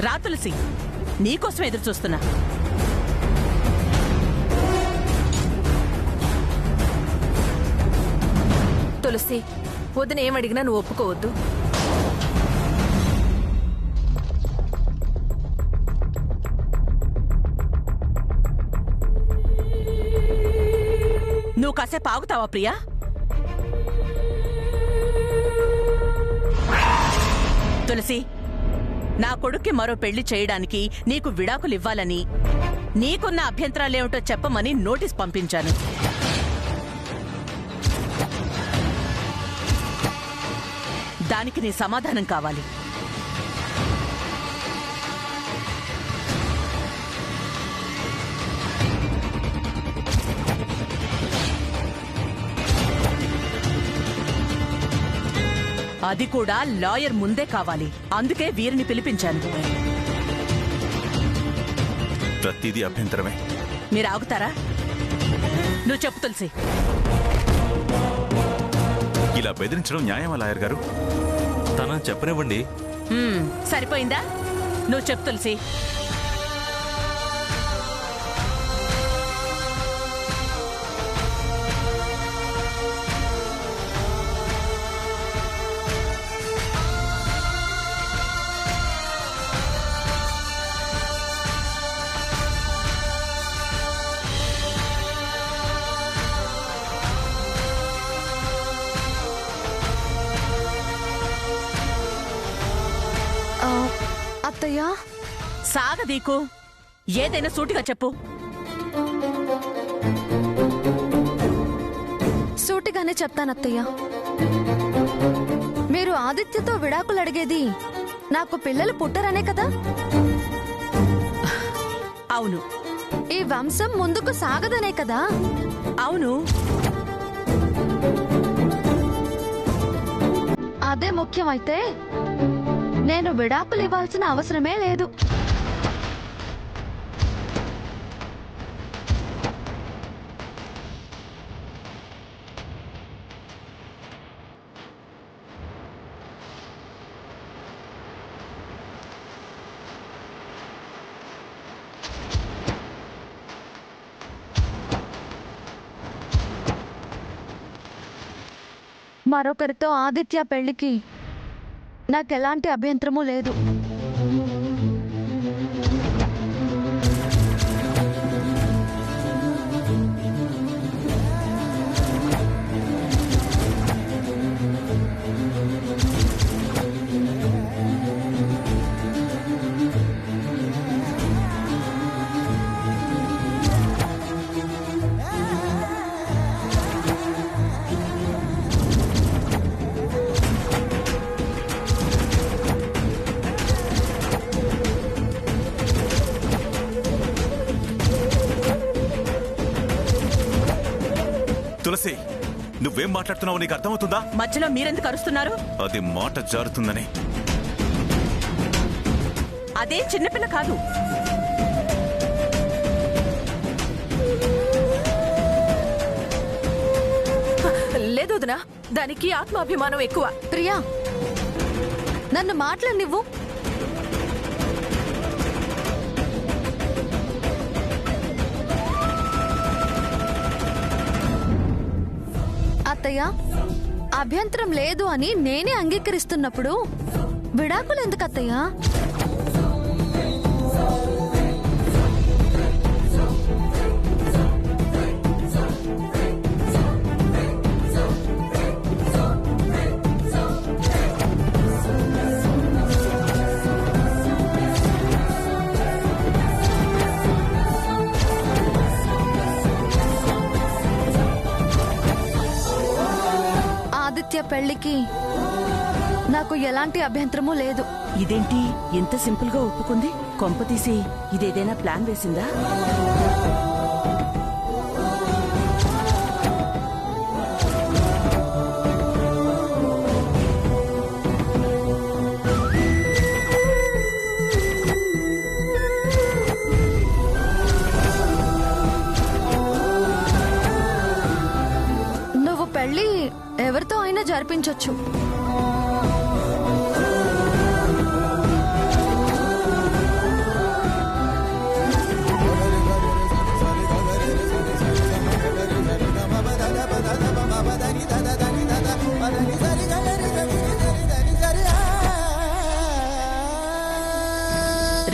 రా తులసి, నీకోసం ఎదురు చూస్తున్నా. తులసి, వదిన ఏమడిగినా నువ్వు ఒప్పుకోవద్దు. నువ్వు కాసేపు ఆగుతావా ప్రియా? తులసి, నా కొడుక్కి మరో పెళ్లి చేయడానికి నీకు విడాకులివ్వాలని, నీకున్న అభ్యంతరాలేమిటో చెప్పమని నోటీస్ పంపించాను. దానికి నీ సమాధానం కావాలి. అది కూడా లాయర్ ముందే కావాలి. అందుకే వీరిని పిలిపించాను. ప్రతిదీ అభ్యంతరమే. మీరు ఆగుతారా? నువ్వు చెప్పు తులసి. ఇలా బెదిరించడం న్యాయమా లాయర్ గారు? తన చెప్పనివ్వండి. సరిపోయిందా? నువ్వు చెప్పు తులసి. అత్తయ్యా, సాగదీకు, ఏదైనా సూటిగా చెప్పు. సూటిగానే చెప్తానత్తయ్యా. మీరు ఆదిత్యతో విడాకులు అడిగేది నాకు పిల్లలు పుట్టరనే కదా? అవును. ఈ వంశం ముందుకు సాగదనే కదా? అవును. అదే ముఖ్యమైతే నేను విడాకులు ఇవ్వాల్సిన అవసరమే లేదు. మరొకరితో ఆదిత్య పెళ్లికి నాకెలాంటి అభ్యంతరమూ లేదు. తులసి, నువ్వేం మాట్లాడుతున్నావు నీకు అర్థమవుతుందా? మధ్యలో మీరెందుకు అరుస్తున్నారు? అది మాట జారుతుందని. అదే చిన్నపిల్ల కాదు. లేదు వదినా, దానికి ఆత్మాభిమానం ఎక్కువ. ప్రియా, నన్ను మాట్లాడినివ్వు. అత్తయ్య, అభ్యంతరం లేదు అని నేనే అంగీకరిస్తున్నప్పుడు విడాకులు ఎందుకు అత్తయ్య? ఆదిత్య పెళ్లికి నాకు ఎలాంటి అభ్యంతరమూ లేదు. ఇదేంటి ఎంత సింపుల్ గా ఒప్పుకుంది? కొంపతీసి ఇదేదైనా ప్లాన్ వేసిందా? నువ్వు పెళ్లి ఎవరితో అయినా జరిపించొచ్చు.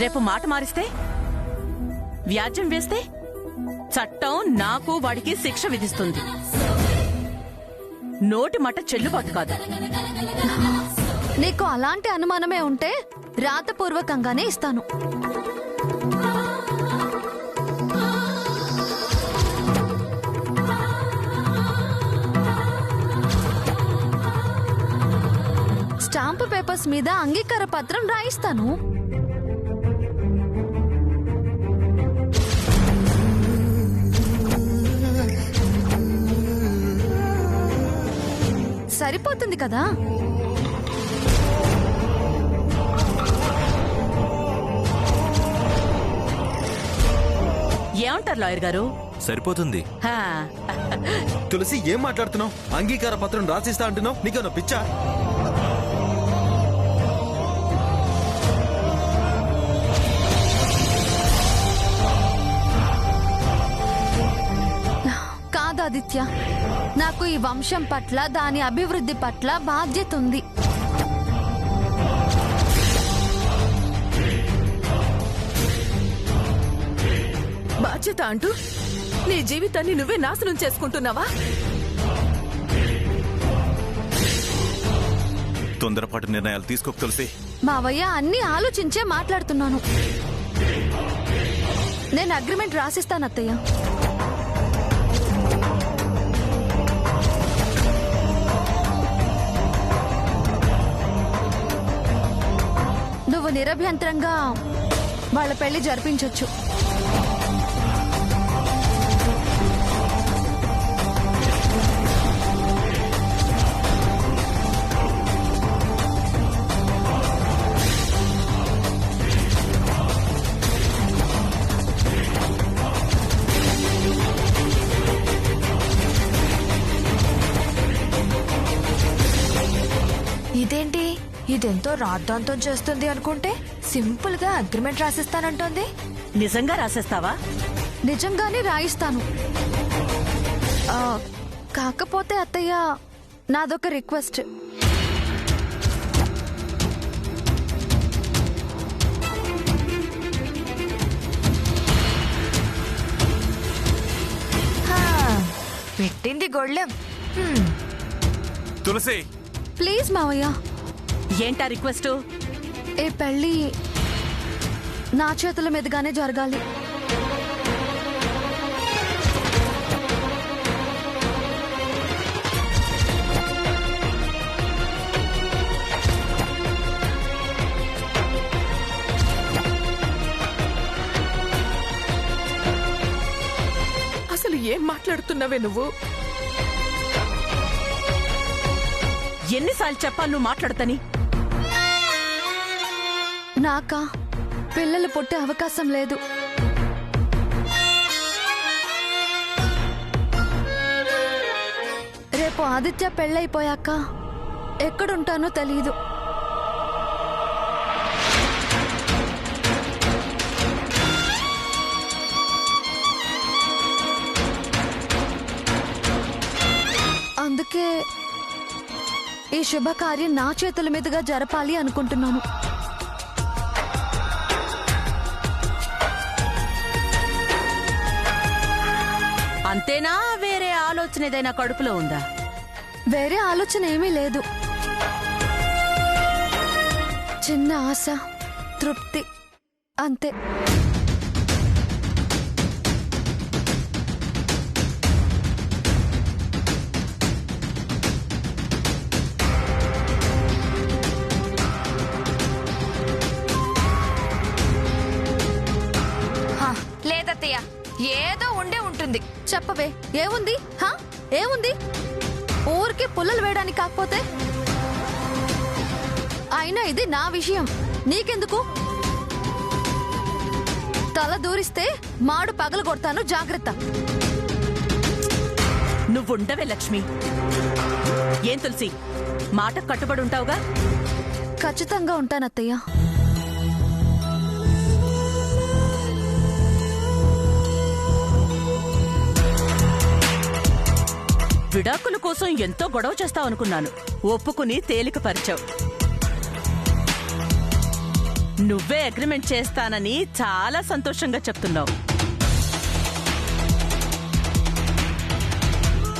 రేపు మాట మారిస్తే, వ్యాజ్యం వేస్తే చట్టం నాకు వాడికి శిక్ష విధిస్తుంది. నోటి మాట చెల్లుబాటు కాదు. నీకు అలాంటి అనుమానమే ఉంటే రాతపూర్వకంగానే ఇస్తాను. స్టాంపు పేపర్స్ మీద అంగీకార పత్రం రాయిస్తాను. సరిపోతుంది కదా? ఏమంటారు లాయర్ గారు? సరిపోతుంది. హా, తులసి, ఏం మాట్లాడుతున్నావు? అంగీకార పత్రం రాసిస్తా అంటున్నావు? నీకేమన్నా పిచ్చా? కాదాదిత్య, నాకు ఈ వంశం పట్ల, దాని అభివృద్ధి పట్ల బాధ్యత ఉంది. బాధ్యత అంటూ నీ జీవితాన్ని నువ్వే నాశనం చేసుకుంటున్నావా? తొందరపాటు నిర్ణయాలు తీసుకోక తులసి. మావయ్య, అన్ని ఆలోచించే మాట్లాడుతున్నాను. నేను అగ్రిమెంట్ రాసిస్తాను అత్తయ్య. నువ్వు నిరభ్యంతరంగా వాళ్ళ పెళ్లి జరిపించొచ్చు. ఇదేంటి, ఇదెంతో రాద్ధాంతం చేస్తుంది అనుకుంటే సింపుల్ గా అగ్రిమెంట్ రాసిస్తానంటోంది. నిజంగా రాసేస్తావా? నిజంగానే రాయిస్తాను. కాకపోతే అత్తయ్య, నాదొక రిక్వెస్ట్. హా, పెట్టింది గొళ్ళెం. తులసి, ప్లీజ్ మావయ్య, ఏంటా రిక్వెస్ట్? ఈ పెళ్లి నా చేతుల మీదుగానే జరగాలి. అసలు ఏం మాట్లాడుతున్నావే నువ్వు? ఎన్నిసార్లు చెప్పాలి నువ్వు మాట్లాడతని? నాకా పిల్లలు పుట్టే అవకాశం లేదు. రేపు ఆదిత్య పెళ్ళైపోయాక ఎక్కడుంటానో తెలీదు. అందుకే ఈ శుభకార్యం నా చేతుల మీదుగా జరపాలి అనుకుంటున్నాను. అంతేనా? వేరే ఆలోచన ఏదైనా కడుపులో ఉందా? వేరే ఆలోచన ఏమీ లేదు. చిన్న ఆశ, తృప్తి, అంతే. లేదత్తయ్య, ఏదో ఉండే ఉంటుంది. చెప్పవే, ఏముంది? ఏముంది? ఊరికి పుల్లలు వేయడానికి కాకపోతే? అయినా ఇది నా విషయం, నీకెందుకు? తల దూరిస్తే మాడు పగలు కొడతాను, జాగ్రత్త. నువ్వుండవే లక్ష్మి. ఏం తులసి, మాట కట్టుబడి ఉంటావుగా? ఖచ్చితంగా ఉంటానత్తయ్య. విడాకుల కోసం ఎంతో గొడవ చేస్తావనుకున్నాను. ఒప్పుకుని తేలిక పరిచావు. నువ్వే అగ్రిమెంట్ చేస్తానని చాలా సంతోషంగా చెప్తున్నావు.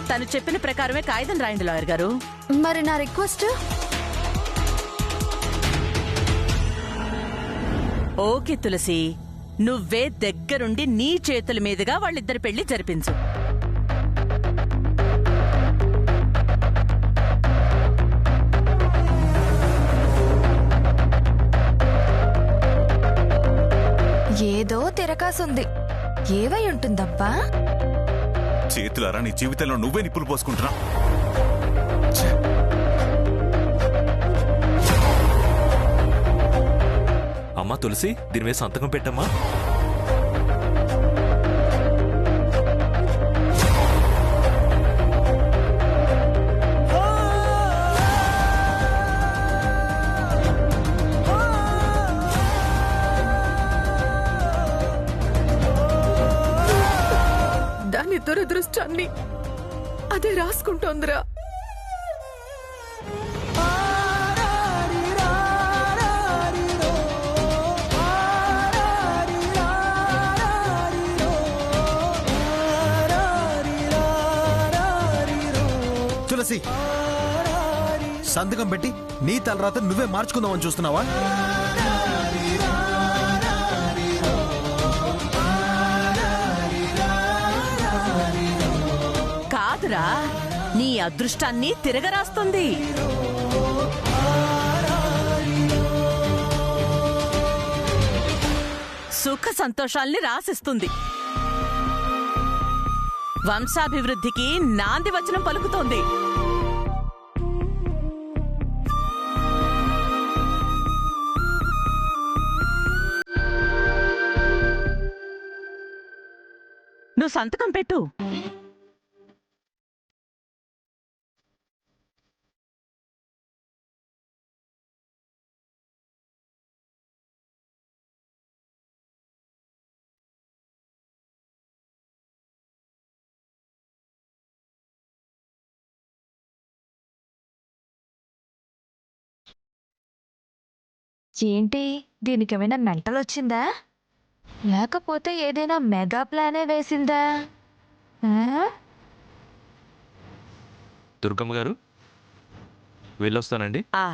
తను చెప్పిన ప్రకారమే కాగితం రాయండి లాయర్ గారు. మరి నా రిక్వెస్ట్? ఓకే తులసి, నువ్వే దగ్గరుండి నీ చేతుల మీదుగా వాళ్ళిద్దరి పెళ్లి జరిపించు. ఏదో తిరకాసుంది. ఏవై ఉంటుందబ్బా? చేతులారా నీ జీవితంలో నువ్వే నిప్పులు పోసుకుంటున్నా. అమ్మా తులసి, దీని మీద సంతకం పెట్టమ్మా. దాని దురదృష్టాన్ని అదే రాసుకుంటోందిరా. తులసి, సంతకం పెట్టి నీ తలరాత నువ్వే మార్చుకుందామని చూస్తున్నావా? కాదురా, నీ అదృష్టాన్ని తిరగరాస్తుంది. సుఖ సంతోషాల్ని రాసిస్తుంది. వంశాభివృద్ధికి నాంది వచనం పలుకుతోంది. నువ్వు సంతకం పెట్టు. ఏంటి, దీనికి ఏమైనా మెంటల్ వచ్చిందా? లేకపోతే ఏదైనా మెగా ప్లానే వేసిందా? దుర్గమ్మ గారు, వెళ్ళొస్తానండి. ఆ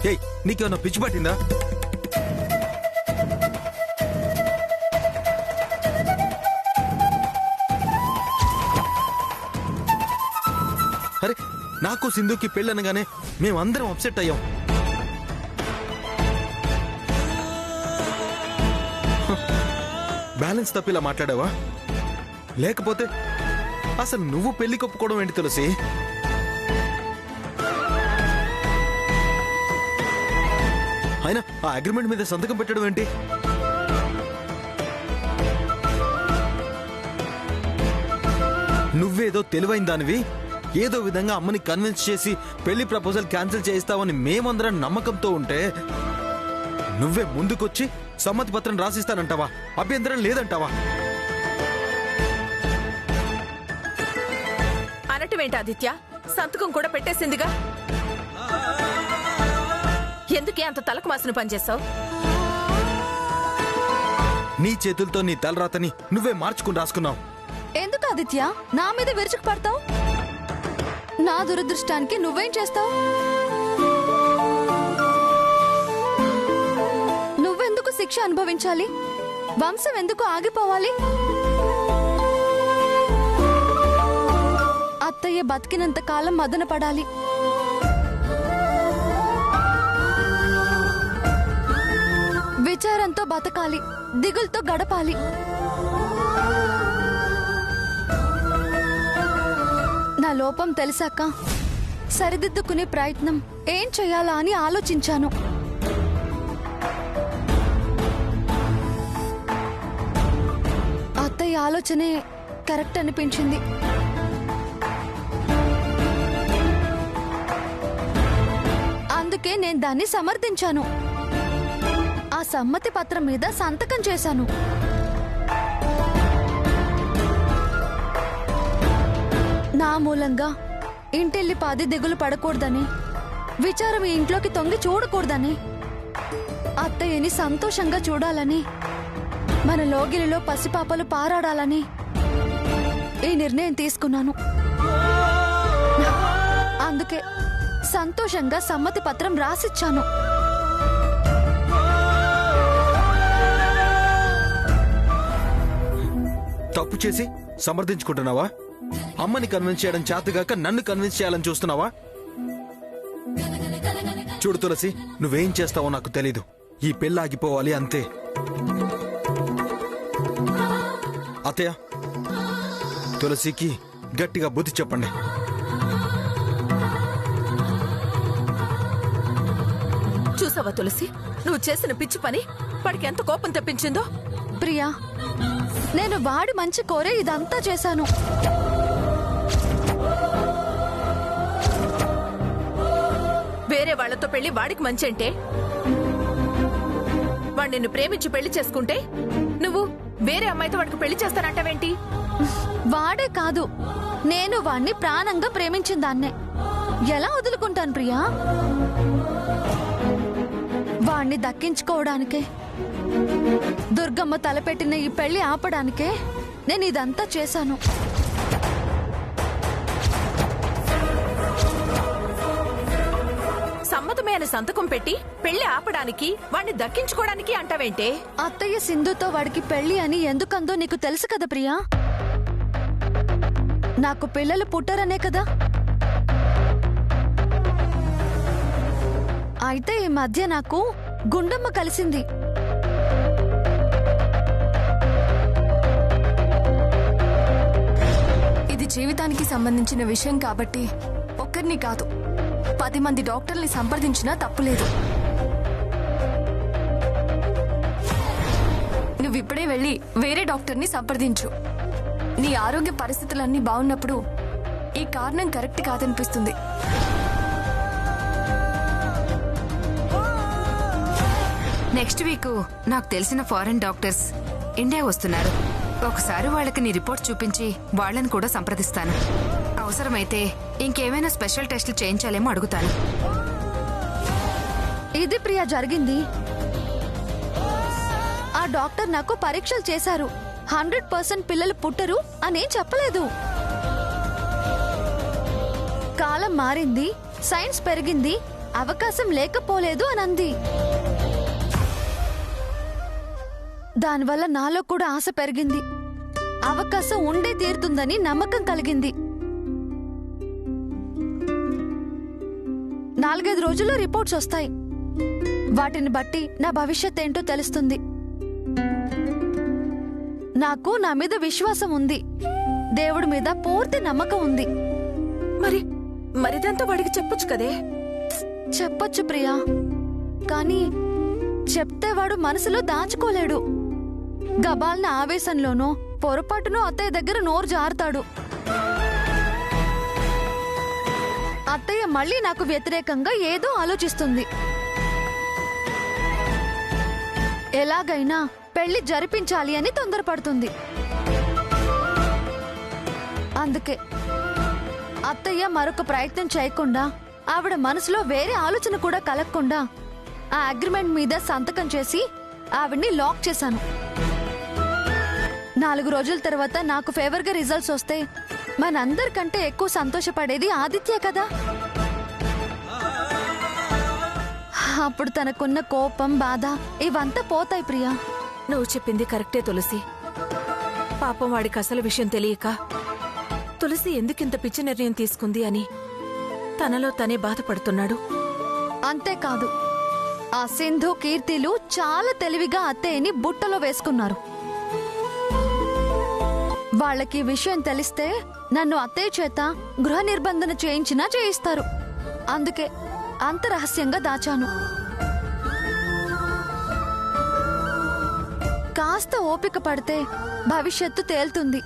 ఏయ్, నీకేమన్నా పిచ్చి పట్టిందా? అరే, నాకు సింధుకి పెళ్ళనగానే మేమందరం అప్సెట్ అయ్యాం. బ్యాలెన్స్ తప్పిలా మాట్లాడావా? లేకపోతే అసలు నువ్వు పెళ్లి కొప్పుకోవడం ఏంటి తులసి? అయినా ఆ అగ్రిమెంట్ మీద సంతకం పెట్టడం ఏంటి? నువ్వేదో తెలివైన దానివి, ఏదో విధంగా అమ్మని కన్విన్స్ చేసి పెళ్లి ప్రపోజల్ క్యాన్సిల్ చేయిస్తావని మేమందరం నమ్మకంతో ఉంటే నువ్వే ముందుకొచ్చి సమ్మతి పత్రం రాసిస్తానంటావా? అభ్యంతరం లేదంటావా? అనటమేంటి ఆదిత్య? సంతకం కూడా పెట్టేసిందిగా, ఎందుకే అంత తలకు మాసిన పనిచేస్తావు? నీ చేతులతో నీ తలరాతని నువ్వే మార్చుకుని రాసుకున్నావు. ఎందుకు ఆదిత్య నా మీద విరుచుకు పడతావు? నా దురదృష్టానికి నువ్వేం చేస్తావు? నువ్వెందుకు శిక్ష అనుభవించాలి? వంశం ఎందుకు ఆగిపోవాలి? అత్తయ్య బతికినంత కాలం మదన పడాలి. విచారంతో బతకాలి, దిగులతో గడపాలి. నా లోపం తెలిసాక సరిదిద్దుకునే ప్రయత్నం ఏం చెయ్యాలా అని ఆలోచించాను. అత్తయ్య ఆలోచనే కరెక్ట్ అనిపించింది. అందుకే నేను దాన్ని సమర్థించాను. ఆ సమ్మతి పత్రం మీద సంతకం చేశాను. నా మూలంగా ఇంటిల్లిపాది దిగులు పడకూడదని, విచారం ఈ ఇంట్లోకి తొంగి చూడకూడదని, అత్తయ్యని సంతోషంగా చూడాలని, మన లోగిలిలో పసిపాపలు పారాడాలని ఈ నిర్ణయం తీసుకున్నాను. అందుకే సంతోషంగా సమ్మతి పత్రం రాసిచ్చాను. తప్పు చేసి సమర్థించుకుంటున్నావా? అమ్మని కన్విన్స్ చేయడం చేతగాక నన్ను కన్విన్స్ చేయాలని చూస్తున్నావా? చూడు తులసి, నువ్వేం చేస్తావో నాకు తెలీదు. ఈ పెళ్ళి ఆగిపోవాలి అంతే. అత్తయ్య, తులసికి గట్టిగా బుద్ధి చెప్పండి. చూసావా తులసి, నువ్వు చేసిన పిచ్చి పని వాడికి ఎంత కోపం తెప్పించిందో. ప్రియా, నేను వాడి మంచి కోరే ఇదంతా చేశాను. వేరే వాళ్లతో పెళ్లి వాడికి మంచి అంటే, వాడు నిన్ను ప్రేమించి పెళ్లి చేసుకుంటే నువ్వు వేరే అమ్మాయితో వాడికి పెళ్లి చేస్తానంటావేంటి? వాడే కాదు, నేను వాణ్ణి ప్రాణంగా ప్రేమించిన దాన్నే. ఎలా వదులుకుంటాను ప్రియా? వాణ్ణి దక్కించుకోవడానికే, దుర్గమ్మ తలపెట్టిన ఈ పెళ్లి ఆపడానికే నేను ఇదంతా చేశాను. సమ్మతమైన సంతకం పెట్టి పెళ్లి ఆపడానికి వాణ్ణి దక్కించుకోవడానికి అంటావేంటే? అత్తయ్య సింధుతో వాడికి పెళ్లి అని ఎందుకందో నీకు తెలుసు కదా ప్రియా. నాకు పిల్లలు పుట్టరనే కదా. అయితే ఈ మధ్య నాకు గుండమ్మ కలిసింది. ఇది జీవితానికి సంబంధించిన విషయం కాబట్టి ఒక్కరిని కాదు 10 మంది డాక్టర్ని సంప్రదించినా తప్పులేదు. నువ్విప్పుడే వెళ్ళి వేరే డాక్టర్ని సంప్రదించు. నీ ఆరోగ్య పరిస్థితులన్నీ బాగున్నప్పుడు ఈ కారణం కరెక్ట్ కాదనిపిస్తుంది. నెక్స్ట్ వీక్ నాకు తెలిసిన ఫారెన్ డాక్టర్స్ ఇండియా వస్తున్నారు. ఒకసారి వాళ్ళకి నీ రిపోర్ట్ చూపించి వాళ్ళని కూడా సంప్రదిస్తాను. అవసరమైతే ఇంకేమైనా స్పెషల్ టెస్టులు చేయించాలేమో అడుగుతాను. ఇది ప్రియా జరిగింది. ఆ డాక్టర్ నాకు పరీక్షలు చేశారు. 100% పిల్లలు పుట్టరు అనేం చెప్పలేదు. కాలం మారింది, సైన్స్ పెరిగింది, అవకాశం లేకపోలేదు అని అంది. దానివల్ల నాలో కూడా ఆశ పెరిగింది. అవకాశం ఉండే తీరుతుందని నమ్మకం కలిగింది. 4-5 రోజుల్లో రిపోర్ట్స్ వస్తాయి. వాటిని బట్టి నా భవిష్యత్ ఏంటో తెలుస్తుంది. నాకు నా మీద విశ్వాసం ఉంది. దేవుడి మీద పూర్తి నమ్మకం ఉంది. మరిదంతా వాడికి చెప్పొచ్చు కదే. చెప్పొచ్చు ప్రియా, కానీ చెప్తే వాడు మనసులో దాచుకోలేడు. గబాల్న ఆవేశంలోనో పొరపాటునో అత్తయ్య దగ్గర నోరు జారుతాడు. అత్తయ్య మళ్ళీ నాకు వ్యతిరేకంగా ఏదో ఆలోచిస్తుంది. ఎలాగైనా పెళ్లి జరిపించాలి అని తొందరపడుతుంది. అందుకే అత్తయ్య మరొక ప్రయత్నం చేయకుండా, ఆవిడ మనసులో వేరే ఆలోచన కూడా కలగకుండా ఆ అగ్రిమెంట్ మీద సంతకం చేసి ఆవిడ్ని లాక్ చేశాను. 4 రోజుల తర్వాత నాకు ఫేవర్గా రిజల్ట్స్ వస్తే మనందరికంటే ఎక్కువ సంతోషపడేది ఆదిత్య కదా. అప్పుడు తనకున్న కోపం, బాధ ఇవంతా పోతాయి ప్రియా. నువ్వు చెప్పింది కరెక్టే తులసి. పాపం వాడికి అసలు విషయం తెలియక తులసి ఎందుకింత పిచ్చి నిర్ణయం తీసుకుంది అని తనలో తనే బాధపడుతున్నాడు. అంతేకాదు, ఆ సింధు, కీర్తిలు చాలా తెలివిగా అత్తయ్యని బుట్టలో వేసుకున్నారు. వాళ్ళకి విషయం తెలిస్తే నన్ను అత్తయ్య చేత గృహ నిర్బంధన చేయించినా చేయిస్తారు. అందుకే అంత రహస్యంగా దాచాను. కాస్త ఓపిక పడితే భవిష్యత్తు తేలుతుంది.